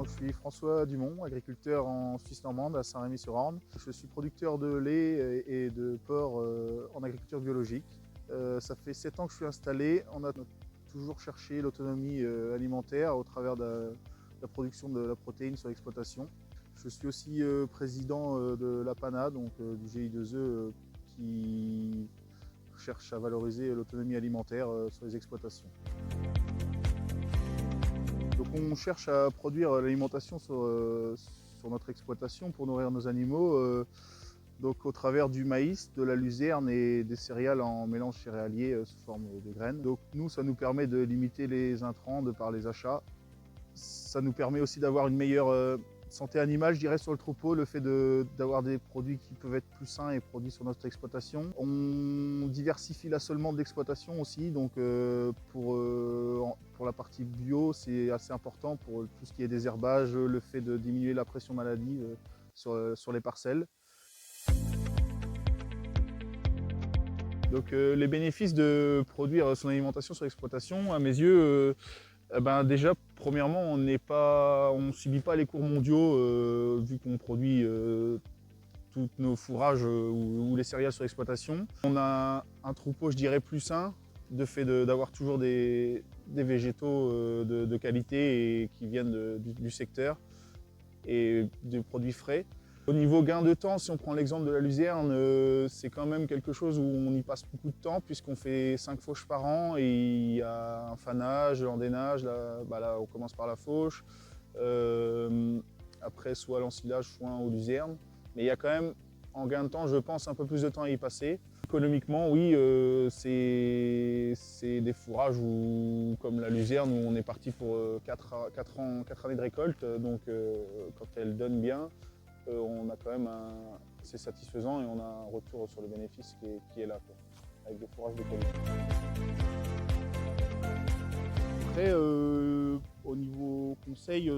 Je suis François Dumont, agriculteur en Suisse normande à Saint-Rémy-sur-Orne. Je suis producteur de lait et de porc en agriculture biologique. Ça fait 7 ans que je suis installé. On a toujours cherché l'autonomie alimentaire au travers de la production de la protéine sur l'exploitation. Je suis aussi président de l'APANA, donc du GI2E, qui cherche à valoriser l'autonomie alimentaire sur les exploitations. Donc on cherche à produire l'alimentation sur notre exploitation pour nourrir nos animaux, donc au travers du maïs, de la luzerne et des céréales en mélange céréalier sous forme de graines. Donc nous, ça nous permet de limiter les intrants de par les achats. Ça nous permet aussi d'avoir une meilleure santé animale, je dirais, sur le troupeau, le fait d'avoir des produits qui peuvent être plus sains et produits sur notre exploitation. On diversifie l'assolement de l'exploitation aussi, donc pour la partie bio, c'est assez important pour tout ce qui est désherbage, le fait de diminuer la pression maladie sur les parcelles. Donc les bénéfices de produire son alimentation sur l'exploitation, à mes yeux, déjà, premièrement, on ne subit pas les cours mondiaux vu qu'on produit tous nos fourrages ou les céréales sur l'exploitation. On a un troupeau, je dirais, plus sain, de fait d'avoir toujours des végétaux de qualité et qui viennent du secteur et des produits frais. Au niveau gain de temps, si on prend l'exemple de la luzerne, c'est quand même quelque chose où on y passe beaucoup de temps puisqu'on fait 5 fauches par an et il y a un fanage, l'endénage, là on commence par la fauche, après soit l'ensilage, foin ou luzerne. Mais il y a quand même, en gain de temps, je pense, un peu plus de temps à y passer. Économiquement, oui, c'est des fourrages comme la luzerne où on est parti pour 4 années de récolte, donc quand elle donne bien, on a quand même c'est satisfaisant et on a un retour sur le bénéfice qui est là, quoi, avec des fourrages de qualité. Après, au niveau conseil,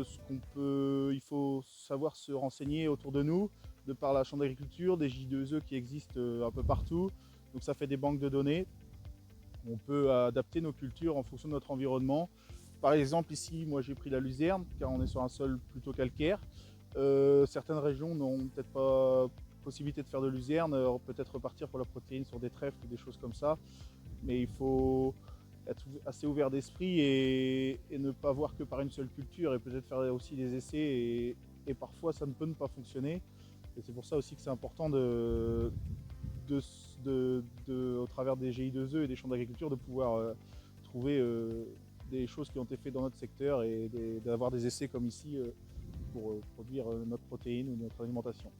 il faut savoir se renseigner autour de nous, de par la chambre d'agriculture, des J2E qui existent un peu partout. Donc ça fait des banques de données. On peut adapter nos cultures en fonction de notre environnement. Par exemple, ici, moi j'ai pris la luzerne, car on est sur un sol plutôt calcaire. Certaines régions n'ont peut-être pas possibilité de faire de luzerne, peut-être repartir pour la protéine sur des trèfles ou des choses comme ça. Mais il faut être assez ouvert d'esprit et ne pas voir que par une seule culture et peut-être faire aussi des essais et parfois ça ne peut ne pas fonctionner. Et c'est pour ça aussi que c'est important au travers des GI2E et des champs d'agriculture de pouvoir trouver des choses qui ont été faites dans notre secteur et d'avoir des essais comme ici pour produire notre protéine ou notre alimentation.